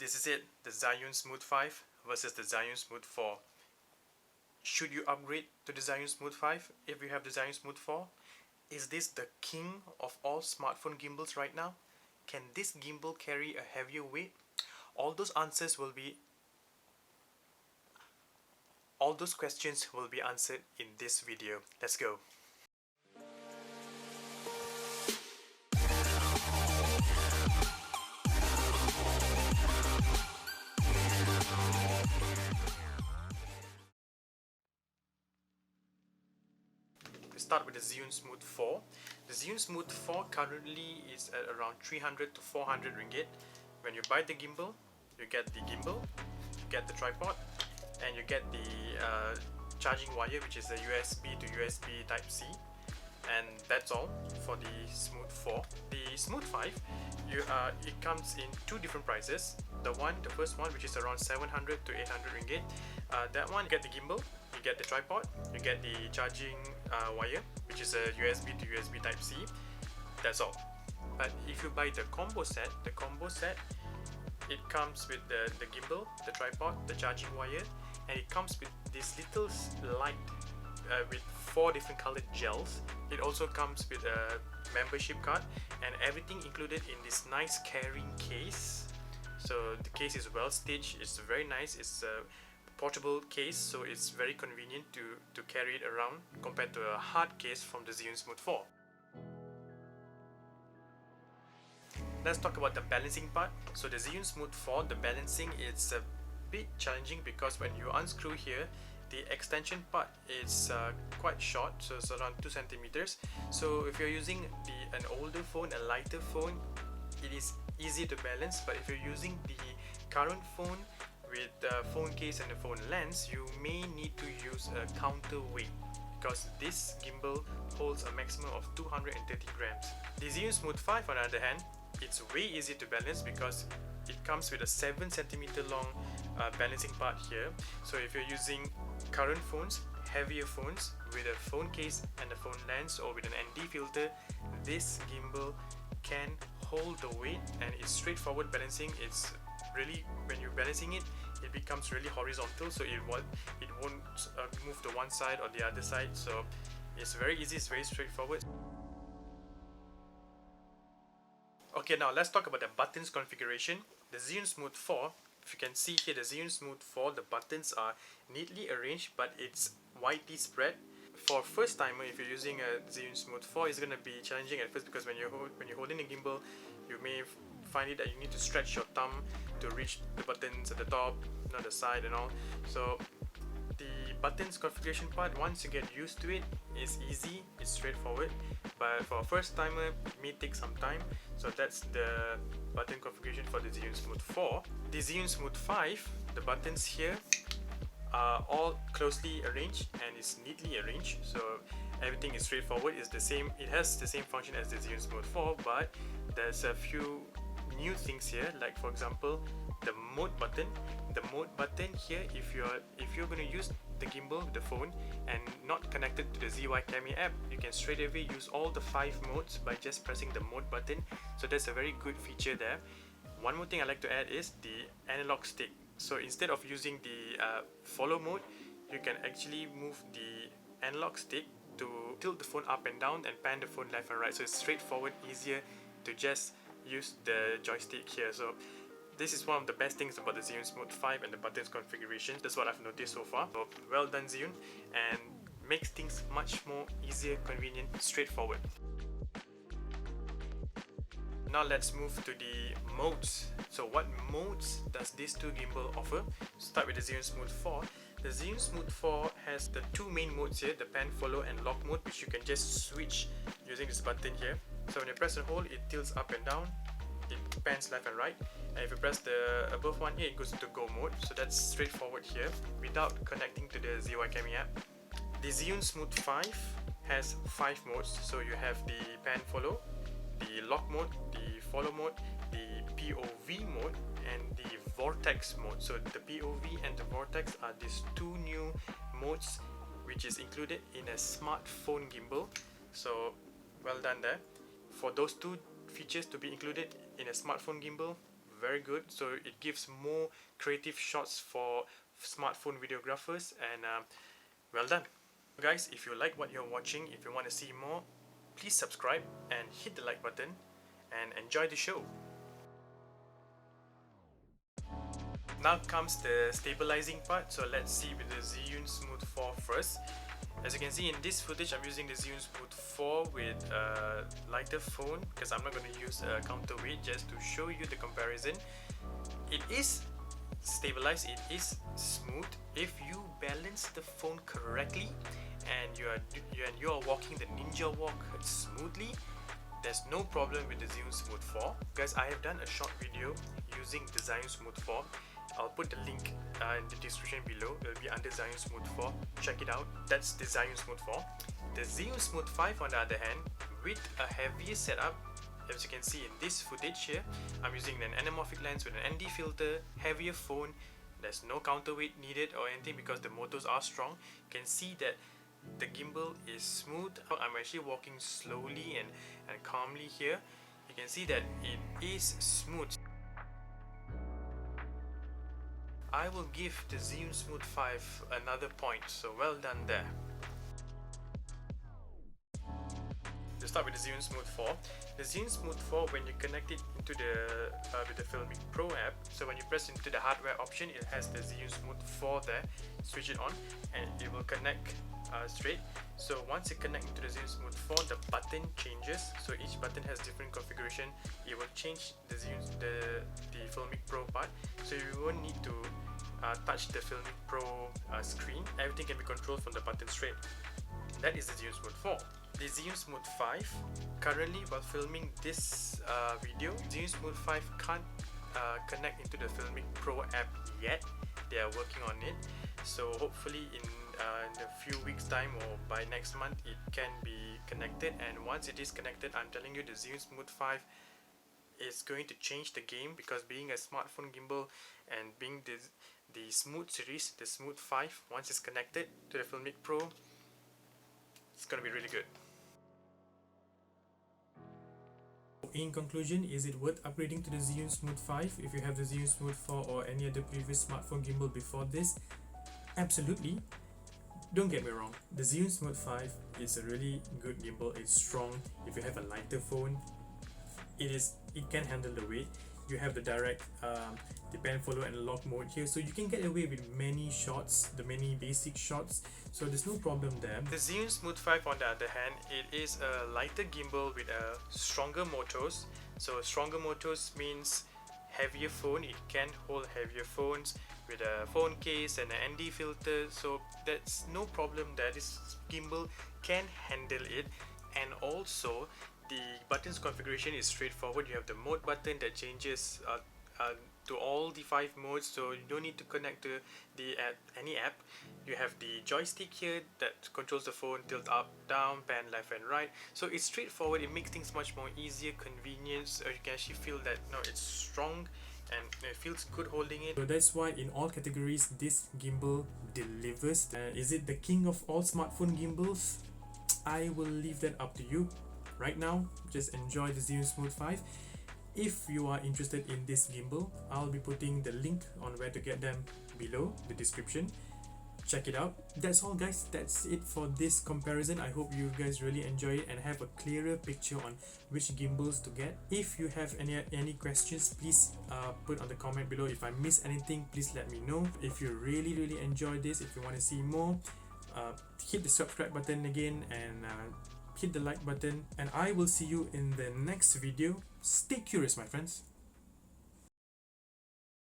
This is it, the Zhiyun Smooth 5 versus the Zhiyun Smooth 4. Should you upgrade to the Zhiyun Smooth 5 if you have the Zhiyun Smooth 4? Is this the king of all smartphone gimbals right now? Can this gimbal carry a heavier weight? All those questions will be answered in this video. Let's go. We start with the Zhiyun Smooth 4. The Zhiyun Smooth 4 currently is at around 300 to 400 ringgit. When you buy the gimbal, you get the gimbal, you get the tripod, and you get the charging wire, which is a USB to USB Type-C. And that's all for the Smooth 4. The Smooth 5, it comes in two different prices. The first one, which is around 700 to 800 ringgit. That one, you get the gimbal, you get the tripod, you get the charging wire, which is a USB to USB Type-C. That's all. But if you buy the combo set, it comes with the gimbal, the tripod, the charging wire, and it comes with this little light with 4 different colored gels. It also comes with a membership card and everything included in this nice carrying case. So the case is well stitched, it's very nice, it's a portable case, so it's very convenient to carry it around compared to a hard case from the Zhiyun Smooth 4. Let's talk about the balancing part. So the Zhiyun Smooth 4, the balancing is a bit challenging because when you unscrew here, the extension part is quite short, so it's around 2 centimeters. So if you're using an older phone, a lighter phone, it is easy to balance. But if you're using the current phone with the phone case and the phone lens, you may need to use a counterweight because this gimbal holds a maximum of 230 grams. The Zhiyun Smooth 5, on the other hand, it's way easier to balance because it comes with a 7 centimeter long balancing part here. So if you're using current phones, heavier phones with a phone case and a phone lens, or with an ND filter, this gimbal can hold the weight, and it's straightforward balancing. It's really, when you're balancing it, it becomes really horizontal, so it won't move to one side or the other side. So it's very easy, it's very straightforward. Okay, now let's talk about the buttons configuration. The Zhiyun Smooth 4, if you can see here, the Zhiyun Smooth 4, the buttons are neatly arranged, but it's widely spread. For first timer, if you're using a Zhiyun Smooth 4, it's going to be challenging at first because when you're holding a gimbal, you may find it that you need to stretch your thumb to reach the buttons at the top, the side and all. So the buttons configuration part, once you get used to it, is easy, it's straightforward. But for a first timer, it may take some time. So that's the button configuration for the Zhiyun Smooth 4. The Zhiyun Smooth 5, the buttons here are all closely arranged and is neatly arranged. So everything is straightforward. It's the same. It has the same function as the Zhiyun Smooth 4, but there's a few new things here. Like for example, the mode button. The mode button here, if you're going to use the gimbal, the phone, and not connected to the ZY Camera app, you can straight away use all the 5 modes by just pressing the mode button. So that's a very good feature there. One more thing I like to add is the analog stick. So instead of using the follow mode, you can actually move the analog stick to tilt the phone up and down and pan the phone left and right. So it's straightforward, easier to just use the joystick here. So this is one of the best things about the Zhiyun Smooth 5 and the buttons configuration. That's what I've noticed so far. So well done, Zhiyun, and makes things much more easier, convenient, straightforward. Now let's move to the modes. So what modes does this two gimbal offer? Start with the Zhiyun Smooth 4. The Zhiyun Smooth 4 has the 2 main modes here, the pan, follow and lock mode, which you can just switch using this button here. So when you press and hold, it tilts up and down, it pans left and right, and if you press the above one here, it goes into go mode. So that's straightforward here without connecting to the ZY Camera app. The Zhiyun Smooth 5 has 5 modes. So you have the pan follow, the lock mode, the follow mode, the POV mode, and the vortex mode. So the POV and the vortex are these 2 new modes which is included in a smartphone gimbal. So well done there. For those 2 features to be included in a smartphone gimbal, very good, so it gives more creative shots for smartphone videographers. And well done guys. If you like what you're watching, if you want to see more, please subscribe and hit the like button and enjoy the show. Now comes the stabilizing part, so let's see with the Zhiyun Smooth 4 first. As you can see in this footage, I'm using the Zhiyun Smooth 4 with a lighter phone because I'm not going to use a counterweight, just to show you the comparison. It is stabilized, it is smooth if you balance the phone correctly and you are walking the ninja walk smoothly. There's no problem with the Zhiyun Smooth 4. Guys, I have done a short video using the Zhiyun Smooth 4. I'll put the link in the description below. It will be under Zhiyun Smooth 4. Check it out. That's the Zhiyun Smooth 4. The Zhiyun Smooth 5 on the other hand, with a heavier setup, as you can see in this footage here, I'm using an anamorphic lens with an ND filter, heavier phone. There's no counterweight needed or anything because the motors are strong. You can see that the gimbal is smooth. I'm actually walking slowly and calmly here. You can see that it is smooth. I will give the Zhiyun Smooth 5 another point, so well done there. To start with the Zhiyun Smooth 4. The Zhiyun Smooth 4, when you connect it into the with the Filmic Pro app, so when you press into the hardware option, it has the Zhiyun Smooth 4 there. Switch it on and it will connect straight. So once you connect into the Zhiyun Smooth 4, the button changes. So each button has different configuration. It will change the Filmic Pro part. So you won't need to touch the Filmic Pro screen. Everything can be controlled from the button straight. That is the Zhiyun Smooth 4. The Zhiyun Smooth 5, currently while filming this video, Zhiyun Smooth 5 can't connect into the Filmic Pro app yet. They are working on it. So hopefully in a few weeks time or by next month it can be connected, and once it is connected, I'm telling you, the Zhiyun Smooth 5 is going to change the game, because being a smartphone gimbal and being the Smooth series, the Smooth 5, once it's connected to the Filmic Pro, it's going to be really good. In conclusion, is it worth upgrading to the Zhiyun Smooth 5 if you have the Zhiyun Smooth 4 or any other previous smartphone gimbal before this? Absolutely. Don't get me wrong, the Zhiyun Smooth 5 is a really good gimbal. It's strong. If you have a lighter phone, it can handle the weight. You have the direct the pan, follow and lock mode here, so you can get away with many shots, the many basic shots, so there's no problem there. The Zhiyun Smooth 5 on the other hand, it is a lighter gimbal with a stronger motors. So stronger motors means heavier phone. It can hold heavier phones with a phone case and an ND filter, so that's no problem there. This gimbal can handle it. And also the buttons configuration is straightforward. You have the mode button that changes to all the 5 modes, so you don't need to connect to any app. You have the joystick here that controls the phone, tilt up, down, pan left and right. So it's straightforward. It makes things much more easier, convenient. So you can actually feel that it's strong and it feels good holding it. So that's why in all categories this gimbal delivers. Is it the king of all smartphone gimbals? I will leave that up to you. Right now, just enjoy the Zhiyun Smooth 5. If you are interested in this gimbal, I'll be putting the link on where to get them below the description. Check it out. That's all guys, that's it for this comparison. I hope you guys really enjoy it and have a clearer picture on which gimbals to get. If you have any questions, please put on the comment below. If I miss anything, please let me know. If you really enjoyed this, if you want to see more, hit the subscribe button again and hit the like button, and I will see you in the next video. Stay curious, my friends.